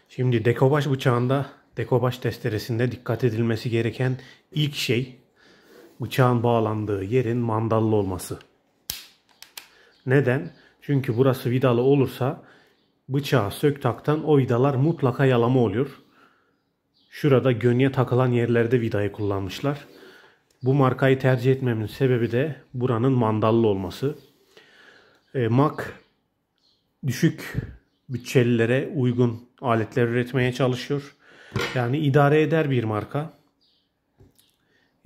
Şimdi dekopaj bıçağında, dekopaj testeresinde dikkat edilmesi gereken ilk şey bıçağın bağlandığı yerin mandallı olması. Neden? Çünkü burası vidalı olursa bıçağı sök taktan o vidalar mutlaka yalama oluyor. Şurada gönye takılan yerlerde vidayı kullanmışlar. Bu markayı tercih etmemin sebebi de buranın mandallı olması. MAK düşük bütçelilere uygun aletler üretmeye çalışıyor. Yani idare eder bir marka.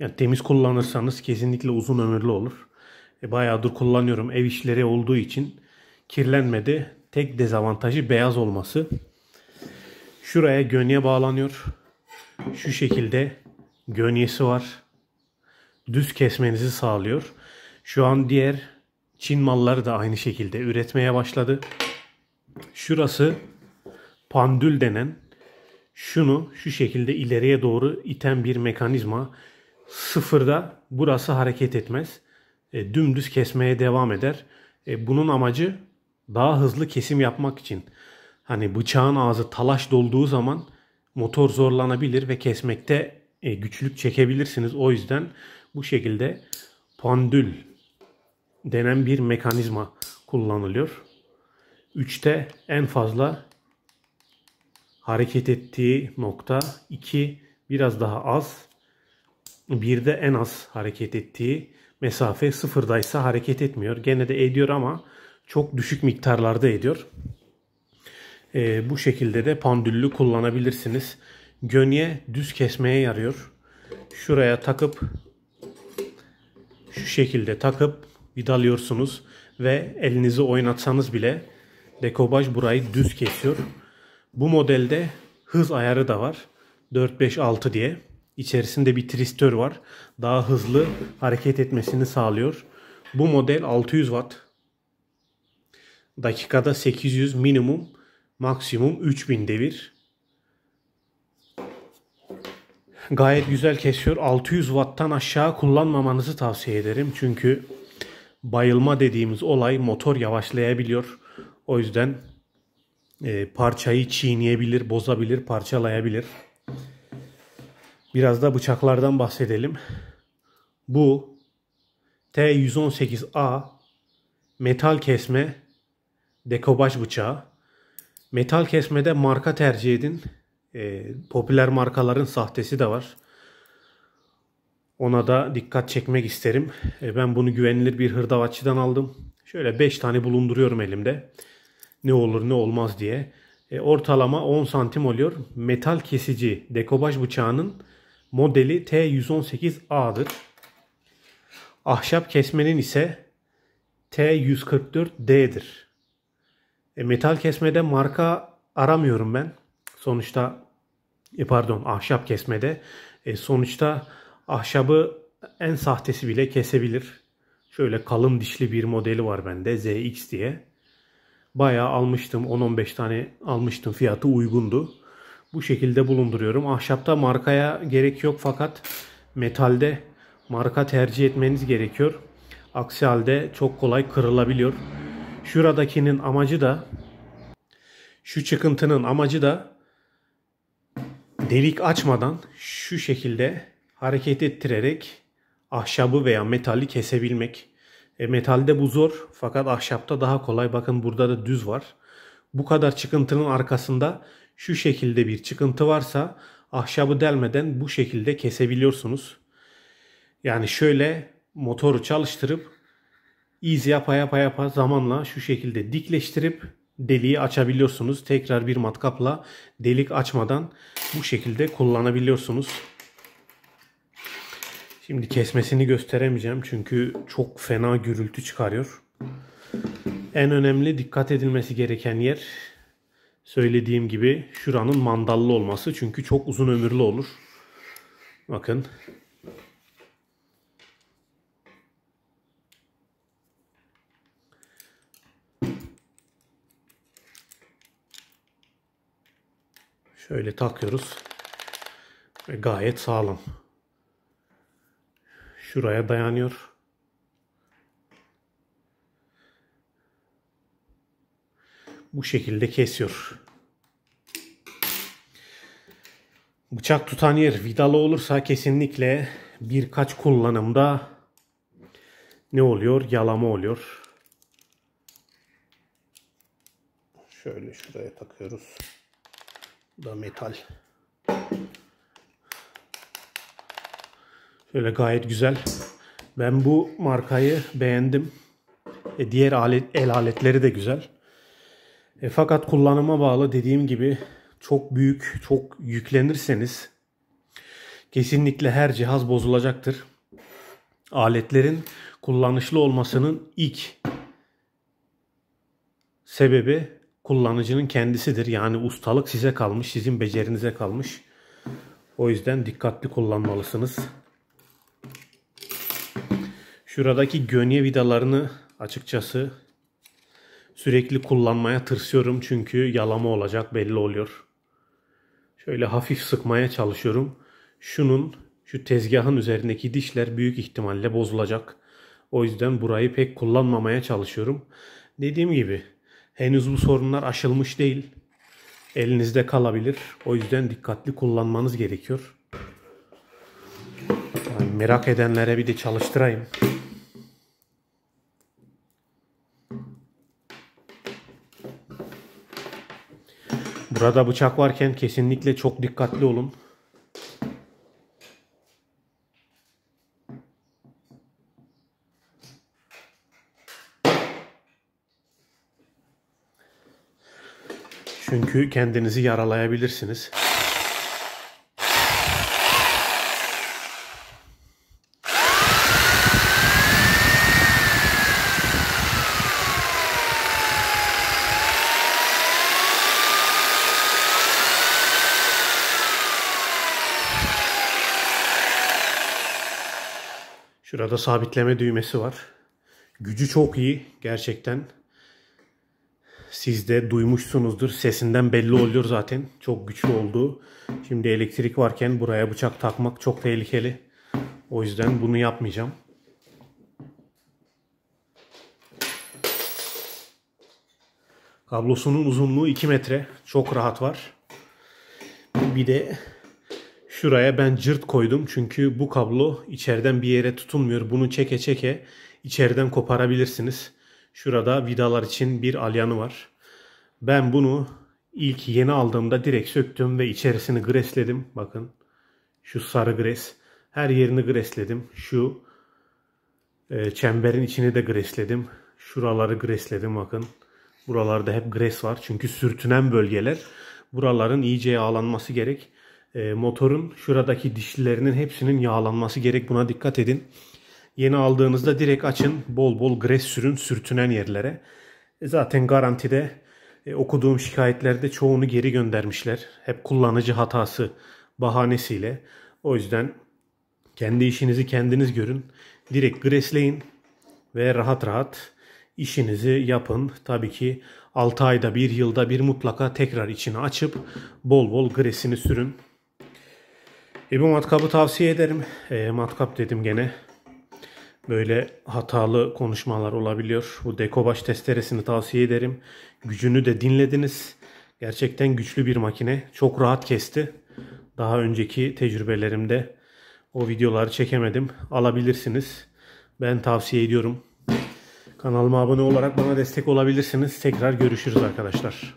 Yani temiz kullanırsanız kesinlikle uzun ömürlü olur. Bayağıdır kullanıyorum. Ev işleri olduğu için kirlenmedi. Tek dezavantajı beyaz olması. Şuraya gönye bağlanıyor. Şu şekilde gönyesi var. Düz kesmenizi sağlıyor. Şu an diğer Çin malları da aynı şekilde üretmeye başladı. Şurası pandül denen, şunu şu şekilde ileriye doğru iten bir mekanizma. Sıfırda burası hareket etmez. Dümdüz kesmeye devam eder. Bunun amacı daha hızlı kesim yapmak için. Hani bıçağın ağzı talaş dolduğu zaman motor zorlanabilir ve kesmekte güçlük çekebilirsiniz. O yüzden bu şekilde pandül denen bir mekanizma kullanılıyor. 3'te en fazla hareket ettiği nokta, 2 biraz daha az, 1'de en az hareket ettiği mesafe, 0'daysa hareket etmiyor. Gene de ediyor ama çok düşük miktarlarda ediyor. Bu şekilde de pandüllü kullanabilirsiniz. Gönye düz kesmeye yarıyor. Şuraya takıp şu şekilde takıp vidalıyorsunuz ve elinizi oynatsanız bile dekopaj burayı düz kesiyor. Bu modelde hız ayarı da var. 4-5-6 diye. İçerisinde bir tristör var. Daha hızlı hareket etmesini sağlıyor. Bu model 600 Watt. Dakikada 800 minimum, maksimum 3000 devir. Gayet güzel kesiyor. 600 Watt'tan aşağı kullanmamanızı tavsiye ederim. Çünkü bayılma dediğimiz olay motor yavaşlayabiliyor. O yüzden parçayı çiğneyebilir, bozabilir, parçalayabilir. Biraz da bıçaklardan bahsedelim. Bu T118A metal kesme dekopaj bıçağı. Metal kesmede marka tercih edin. Popüler markaların sahtesi de var. Ona da dikkat çekmek isterim. Ben bunu güvenilir bir hırdavatçıdan aldım. Şöyle 5 tane bulunduruyorum elimde. Ne olur ne olmaz diye. Ortalama 10 santim oluyor. Metal kesici dekopaj bıçağının modeli T118A'dır. Ahşap kesmenin ise T144D'dir. Metal kesmede marka aramıyorum ben. Sonuçta ahşap kesmede. Sonuçta ahşabı en sahtesi bile kesebilir. Şöyle kalın dişli bir modeli var bende, ZX diye. Bayağı almıştım. 10-15 tane almıştım. Fiyatı uygundu. Bu şekilde bulunduruyorum. Ahşapta markaya gerek yok fakat metalde marka tercih etmeniz gerekiyor. Aksi halde çok kolay kırılabiliyor. Şuradakinin amacı da, şu çıkıntının amacı da delik açmadan şu şekilde hareket ettirerek ahşabı veya metali kesebilmek. Metalde bu zor fakat ahşapta daha kolay. Bakın burada da düz var. Bu kadar çıkıntının arkasında şu şekilde bir çıkıntı varsa ahşabı delmeden bu şekilde kesebiliyorsunuz. Yani şöyle motoru çalıştırıp easy yapa zamanla şu şekilde dikleştirip deliği açabiliyorsunuz. Tekrar bir matkapla delik açmadan bu şekilde kullanabiliyorsunuz. Şimdi kesmesini gösteremeyeceğim çünkü çok fena gürültü çıkarıyor. En önemli dikkat edilmesi gereken yer, söylediğim gibi, şuranın mandallı olması. Çünkü çok uzun ömürlü olur. Bakın. Şöyle takıyoruz. Ve gayet sağlam. Şuraya dayanıyor. Bu şekilde kesiyor. Bıçak tutan yer vidalı olursa kesinlikle birkaç kullanımda ne oluyor? Yalama oluyor. Şöyle şuraya takıyoruz. Bu da metal. Şöyle gayet güzel. Ben bu markayı beğendim. Diğer el aletleri de güzel. Fakat kullanıma bağlı, dediğim gibi çok büyük, çok yüklenirseniz kesinlikle her cihaz bozulacaktır. Aletlerin kullanışlı olmasının ilk sebebi kullanıcının kendisidir. Yani ustalık size kalmış, sizin becerinize kalmış. O yüzden dikkatli kullanmalısınız. Şuradaki gönye vidalarını açıkçası sürekli kullanmaya tırsıyorum. Çünkü yalama olacak, belli oluyor. Şöyle hafif sıkmaya çalışıyorum. Şu tezgahın üzerindeki dişler büyük ihtimalle bozulacak. O yüzden burayı pek kullanmamaya çalışıyorum. Dediğim gibi henüz bu sorunlar aşılmış değil. Elinizde kalabilir. O yüzden dikkatli kullanmanız gerekiyor. Yani merak edenlere bir de çalıştırayım. Burada bıçak varken kesinlikle çok dikkatli olun. Çünkü kendinizi yaralayabilirsiniz. Şurada sabitleme düğmesi var. Gücü çok iyi gerçekten. Siz de duymuşsunuzdur. Sesinden belli oluyor zaten. Çok güçlü olduğu. Şimdi elektrik varken buraya bıçak takmak çok tehlikeli. O yüzden bunu yapmayacağım. Kablosunun uzunluğu 2 metre. Çok rahat var. Bir de şuraya ben cırt koydum. Çünkü bu kablo içeriden bir yere tutunmuyor. Bunu çeke çeke içeriden koparabilirsiniz. Şurada vidalar için bir alyanı var. Ben bunu ilk yeni aldığımda direkt söktüm ve içerisini gresledim. Bakın şu sarı gres. Her yerini gresledim. Şu çemberin içini de gresledim. Şuraları gresledim bakın. Buralarda hep gres var. Çünkü sürtünen bölgeler. Buraların iyice yağlanması gerek. Motorun şuradaki dişlilerinin hepsinin yağlanması gerek. Buna dikkat edin. Yeni aldığınızda direkt açın. Bol bol gres sürün sürtünen yerlere. Zaten garantide okuduğum şikayetlerde çoğunu geri göndermişler. Hep kullanıcı hatası bahanesiyle. O yüzden kendi işinizi kendiniz görün. Direkt gresleyin ve rahat rahat işinizi yapın. Tabii ki 6 ayda bir, yılda bir mutlaka tekrar içini açıp bol bol gresini sürün. Bu matkabı tavsiye ederim. Matkap dedim gene. Böyle hatalı konuşmalar olabiliyor. Bu Dekobaş testeresini tavsiye ederim. Gücünü de dinlediniz. Gerçekten güçlü bir makine. Çok rahat kesti. Daha önceki tecrübelerimde o videoları çekemedim. Alabilirsiniz. Ben tavsiye ediyorum. Kanalıma abone olarak bana destek olabilirsiniz. Tekrar görüşürüz arkadaşlar.